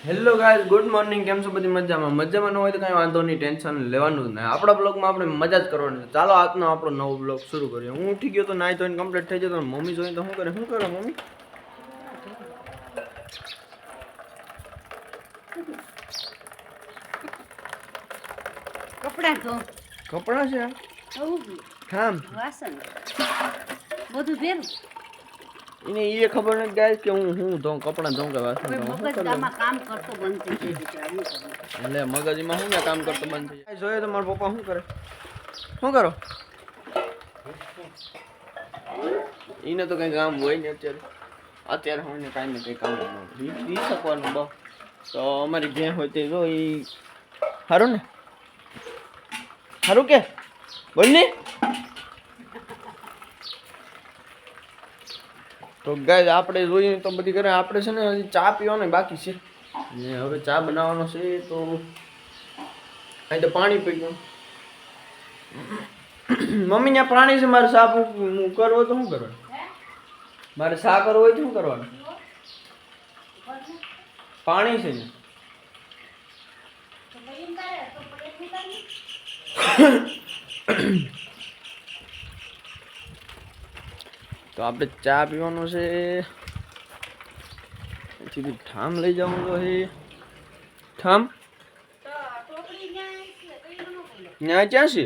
Hello guys, good morning. કેમ છો? બધી મજામાં ન હોય તો કાંઈ વાંધો નહીં, ટેન્શન લેવાનું જ નહીં. આપણા બ્લોગમાં આપણે મજા જ કરવાની છે. ચાલો આજનો આપણો નવો બ્લોગ શરૂ કરીએ. હું ઉઠી ગયો તો નાઈ ધોઈને કમ્પ્લીટ થઈ જતો. મમ્મી જોઈને તો શું કરે મમ્મી? કપડા છે કામ વાસણ બધું ભેરું. એને એ ખબર નથી ગાઈસ કે હું ધોઉં કપડાં ધોઉં કે વાસણ ધોઉં. મગજમાં કામ કરતો બંધ થઈ જાય એટલે મગજમાં હું ને કામ કરતો બંધ થઈ જાય. જોઈએ તો મારા પપ્પા શું કરે? શું કરો? એને તો કઈ કામ હોય ને અત્યારે હોય ને કાંઈ ને કંઈ કામ રી શકવાનું બસ. તો અમારી જ્યાં હોય તે જો એ સારું ને સારું કે બોલ ને. તો ગાઈસ આપણે જોઈએ તો બધી કરે. આપણે છે ને હજી ચા પીવાનો બાકી છે ને હવે ચા બનાવવાનો છે. તો અહીં તો પાણી પી ગયું. મમ્મી ત્યાં પાણી છે. મારે ચા કરવો તો શું કરવાનું? મારે ચા કરવો હોય તો શું કરવાનું? પાણી છે ને તો આપણે ચા પીવાનો છે. સીધું ઠામ લઈ જવાનું તો છે. ઠામ ત્યાં ક્યાં છે?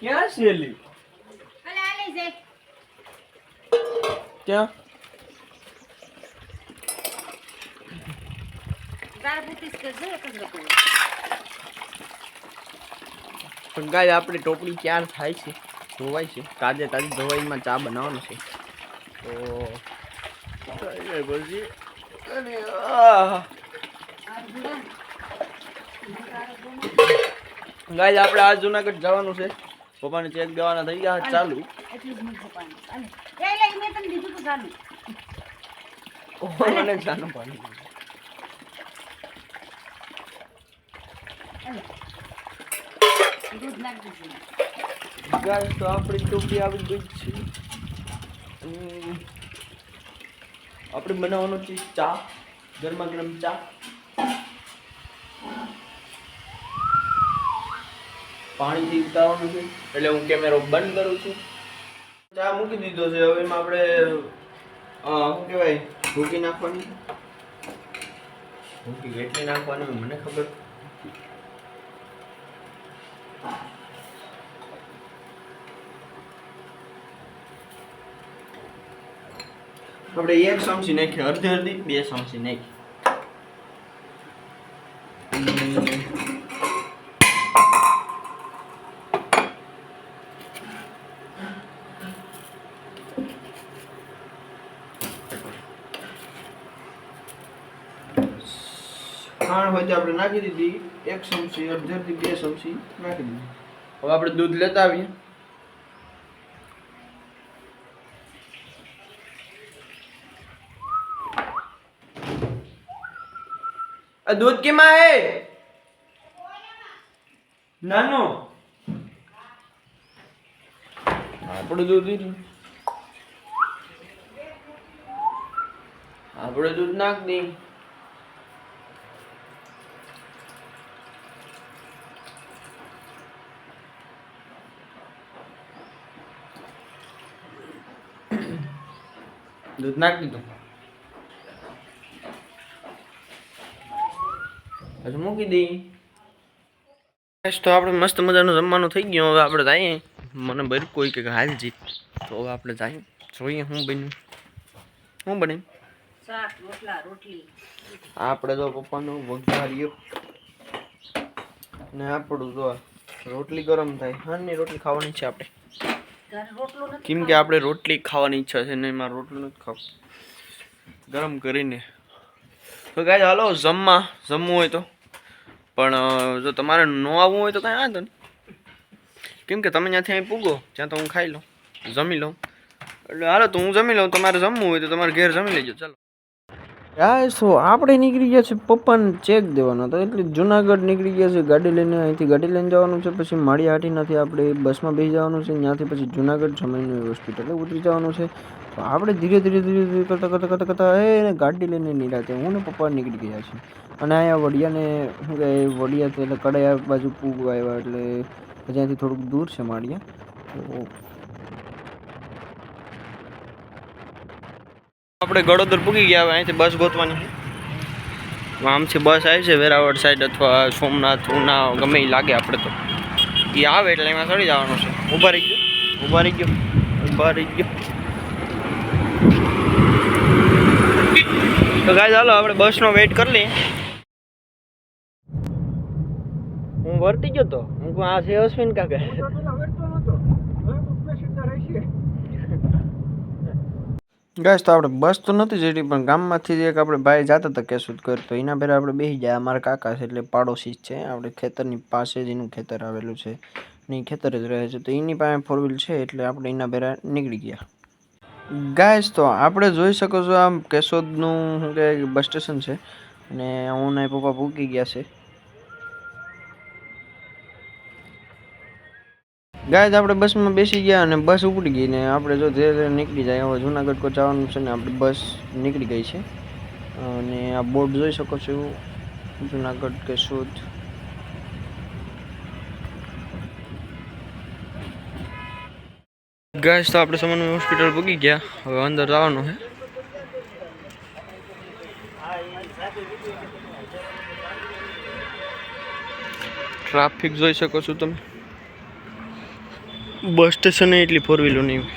ક્યાં છે લી? ક્યાં? પણ ગાય આપણી ટોપલી ક્યાં થાય છે? ધોવાય છે. તાજે તાજી ધોવાઈમાં ચા બનાવવાનું છે. તો પછી ગાય આપણે આજ જુનાગઢ જવાનું છે. પપ્પાને ચેક દેવાના થઈ ગયા ચાલુ. મને જાનું પાણી ગાય તો આપણી ટોપલી આવી ગઈ છે. આપણે બનાવવાનું છે ચા, ગરમા ગરમ ચા. પાણીથી ઉતારવાનું છે એટલે હું કેમેરો બંધ કરું છું. ચા મૂકી દીધો છે. હવે એમાં આપણે શું કહેવાય ભૂકી નાખવાની. ભૂકી કેટલી નાખવાની મને ખબર. આપણે 1 ચમચી નાખી, અડધી 2 ચમચી નાખી. ખાંડ હોય તો આપણે નાખી દીધી 1 ચમચી, અડધી 2 ચમચી નાખી દીધી. હવે આપણે દૂધ લેતા આવીએ. दूध की माँ है नानो આપણે દૂધ નાખ દી. દૂધ નાખ દીધું. હજુ મૂકી દઈ. તો આપણે મસ્ત મજાનું જમવાનું થઈ ગયું. હવે આપણે જઈએ. મને બરી કોઈ કે હાલ જી. તો હવે આપણે જઈએ જોઈએ શું બન્યું. શું બને? શાક, રોટલા, રોટલી. આપણે તો પપ્પાનું વઘાર્યું ને આપણું જો રોટલી ગરમ થાય. હાની રોટલી ખાવાની છે આપણે. કેમ કે આપણે રોટલી ખાવાની ઈચ્છા છે ને એમાં રોટલું નથી ખાવું ગરમ કરીને. તો ગાઈસ હાલો જમવું હોય તો. પણ જો તમારે ન આવવું હોય તો કાંઈ વાંધો નહીં. કેમ કે તમે ત્યાંથી અહીં પૂગો ત્યાં તો હું ખાઈ લઉં, જમી લઉં. એટલે હાલો તો હું જમી લઉં. તમારે જમવું હોય તો તમારે ઘેર જમી લેજો. ચાલો ગાઈસ તો આપણે નીકળી ગયા છે પપ્પાને ચેક દેવાનો હતો એટલે જુનાગઢ નીકળી ગયા છે ગાડી લઈને. અહીંથી ગાડી લઈને જવાનું છે, પછી માળિયાહાટીનાથી આપણે બસમાં બેસી જવાનું છે, ત્યાંથી પછી જુનાગઢ જમાઈની હોસ્પિટલે ઉતરી જવાનું છે. તો આપણે ધીરે ધીરે ધીરે ધીરે કરતાં કરતાં કરતાં કરતાં એને ગાડી લઈને નિરાતે હું ને પપ્પા નીકળી ગયા છે. અને અહીંયા વડિયાને શું કહે વડિયાથી એટલે કડાઈ બાજુ પૂગવા આવ્યા એટલે ત્યાંથી થોડુંક દૂર છે માળિયા. તો આપણે ગળોદર પૂગી ગયા. હવે અહીંથી બસ ગોતવાની છે. આમથી બસ આવી છે વેરાવળ સાઈડ અથવા સોમનાથ ઉના ગમે એ લાગે આપણે તો એ આવે એટલે એમાં ચડી જવાનું છે. ઊભા રહી ગયો ઊભા રહી ગયો ઊભા રહી ગયો. તો ગાઈસ ચાલો આપણે બસનો વેઇટ કરી લઈએ. હું વર્તી ગયો તો હું આ છે અશ્વિન કાકા. ગાઈસ તો આપણે બસ તો નથી જતી પણ ગામમાંથી જ એક આપણે ભાઈ જતા હતા કેશોદ કર તો એના પહેલાં આપણે બેસી જાય. અમારા કાકા છે એટલે પાડોશી જ છે. આપણે ખેતરની પાસે જ એનું ખેતર આવેલું છે ને એ ખેતર જ રહે છે તો એની પાસે ફોર વ્હીલ છે એટલે આપણે એના પહેલાં નીકળી ગયા. ગાઈસ તો આપણે જોઈ શકો છો આમ કેશોદનું શું કે બસ સ્ટેશન છે અને હું ને પપ્પા પૂકી ગયા છે. ગાઈસ આપણે બસમાં બેસી ગયા અને બસ ઉપડી ગઈ ને આપણે જો ધીરે ધીરે નીકળી જાય. હવે જુનાગઢ કો જવાનું છે ને આપણી બસ નીકળી ગઈ છે અને આ બોર્ડ જોઈ શકો છો જુનાગઢ કેશોદ. ગાઈસ તો આપણે સમન્વય હોસ્પિટલ પૂગી ગયા. હવે અંદર જવાનું છે. ટ્રાફિક જોઈ શકો છો તમે. બસ સ્ટેશન એટલી ફોર વ્હીલો નહીં હોય.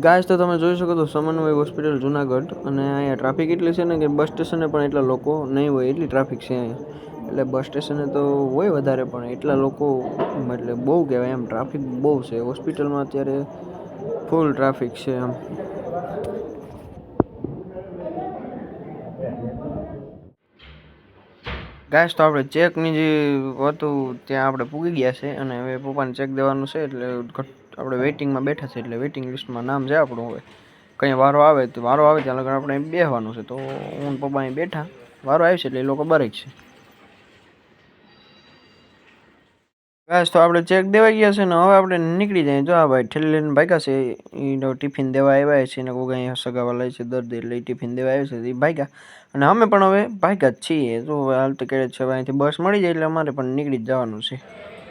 ગાઈસ તો તમે જોઈ શકો તો સમન્વય હોસ્પિટલ જુનાગઢ અને અહીંયા ટ્રાફિક એટલી છે ને કે બસ સ્ટેશને પણ એટલા લોકો નહીં હોય એટલી ટ્રાફિક છે અહીંયા. એટલે બસ સ્ટેશને તો હોય વધારે પણ એટલા લોકો એટલે બહુ કહેવાય એમ ટ્રાફિક બહુ છે. હોસ્પિટલમાં અત્યારે ફૂલ ટ્રાફિક છે એમ. ગાઈસ તો આપણે ચેકની જે હતું ત્યાં આપણે પૂગી ગયા છે અને હવે પપ્પાને ચેક દેવાનું છે એટલે આપણે વેઇટિંગમાં બેઠા છે એટલે વેઇટિંગ લિસ્ટમાં નામ છે આપણું. હવે કંઈ વારો આવે તો વારો આવે ત્યાં લગન આપણે બેસવાનું છે. તો હું પપ્પા અહીં બેઠા વારો આવી છે એટલે એ લોકો બરે છે. ગાઈસ તો આપણે ચેક દેવાઈ ગયા છે ને હવે આપણે નીકળી જાય. જો આ ભાઈ ઠેલી લઈને ભાગ્યા છે એ ટિફિન દેવા આવ્યા છે ને કોઈ અહીંયા સગાવા લે છે દર્દ એટલે એ ટિફિન દેવા આવ્યા છે એ ભાગ્યા અને અમે પણ હવે ભાગ્યા જ છીએ. તો હાલ તો કહે છે અહીંથી બસ મળી જાય એટલે અમારે પણ નીકળી જ જવાનું છે.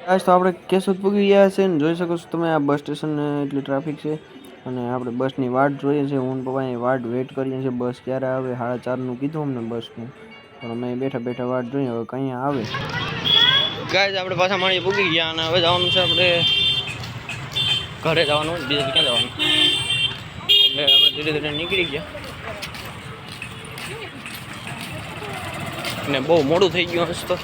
ગાઈસ તો આપણે કેશોદ પૂગી ગયા છે ને જોઈ શકો છો તમે આ બસ સ્ટેશન એટલી ટ્રાફિક છે અને આપણે બસની વાટ જોઈએ છે. હું પપ્પા અહીં વાટ વેઇટ કરીએ છીએ બસ ક્યારે આવે. 4:30 કીધું અમને બસનું પણ અમે બેઠા બેઠા વાટ જોઈએ હવે કઈ આવે. ગાઈસ આપણે પાછા માળી પૂગી ગયા અને હવે જવાનું છે આપણે ઘરે જવાનું બીજે ક્યાં જવાનું એટલે આપણે ધીરે ધીરે નીકળી ગયા ને બહુ મોડું થઈ ગયું હશે તો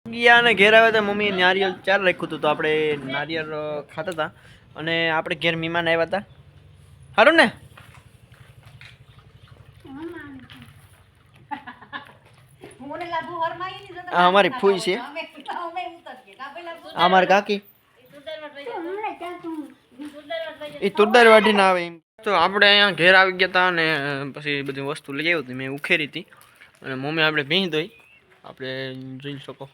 ગયા અને ઘેર આવ્યા હતા. મમ્મીએ નારિયેળ ચાર રાખ્યું હતું તો આપણે નારિયેળ ખાતા હતા અને આપણે ઘેર મહેમાન આવ્યા હતા. સારું ને અમારી ફૂઈ છે અમારી કાકી એ તુરદાર વાટી ના આવે. તો આપણે અહીંયા ઘેર આવી ગયા હતા અને પછી બધી વસ્તુ લઈ આવી હતી મેં ઉખેરી હતી અને મમ્મી આપણે ભીંઈ દઈ આપણે જોઈ શકો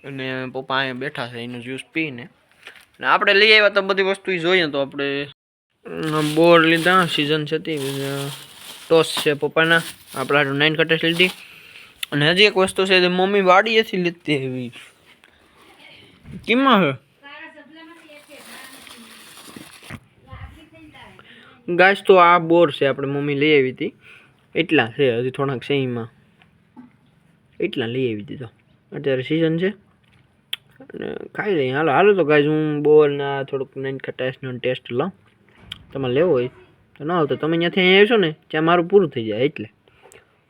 અને પપ્પા અહીંયા બેઠા છે એનું જ્યુસ પીને અને આપણે લઈ આવ્યા તો બધી વસ્તુ જોઈએ તો આપણે બોર લીધા સિઝન છે તે ટોસ છે પપ્પાના આપણા 9 કટર્સ લીધી અને હજી એક વસ્તુ છે મમ્મી વાડીએથી લીધી એવી કિંમત છે. ગાઈસ તો આ બોર છે આપણે મમ્મી લઈ આવી હતી એટલા છે હજી થોડાક છે એમાં એટલા લઈ આવી હતી. તો અત્યારે સિઝન છે અને ખાઈ લઈએ. હાલો હાલો તો ગાઈસ હું બોરના થોડુંક 9 કટર્સનો ટેસ્ટ લઉં. તમારે લેવો હોય તો ના આવતો તમે ત્યાંથી અહીં આવશો ને ત્યાં મારું પૂરું થઈ જાય એટલે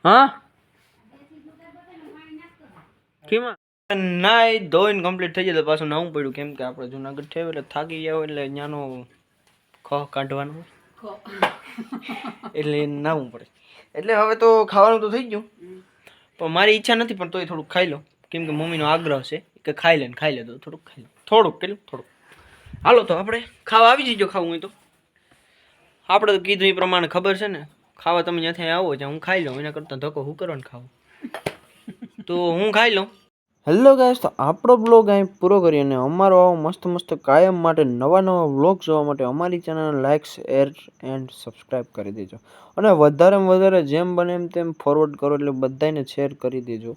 હા કેમાં ના એ ધોઈને કમ્પ્લીટ થઈ જાય તો પાછું નવું પડ્યું કેમ કે આપણે જુનાગઢ થયું એટલે થાકી ગયા હોય એટલે ત્યાંનો ખોહ કાઢવાનો એટલે નાવું પડે એટલે હવે તો ખાવાનું તો થઈ ગયું પણ મારી ઈચ્છા નથી પણ તોય થોડુંક ખાઈ લો કેમ કે મમ્મીનો આગ્રહ છે કે ખાઈ લે તો થોડુંક ખાઈ લે, થોડુંક. હાલો તો આપણે ખાવા આવી જઈજો. ખાવું હોય તો આપણે તો કીધું એ પ્રમાણે ખબર છે ને, ખાવા તમે જ્યાંથી આવો ત્યાં હું ખાઈ લઉં, એના કરતાં ધક્કો હું કરવાનું ખાવું, તો હું ખાઈ લઉં. હેલો ગાઈસ, તો આપણો બ્લોગ અહીં પૂરો કરીએ અને અમારો આવો મસ્ત કાયમ માટે નવા વ્લોગ જોવા માટે અમારી channel like, share and subscribe કરી દેજો. અને વધારેમાં વધારે જેમ બને એમ તેમ ફોરવર્ડ કરો, એટલે બધાને શેર કરી દેજો.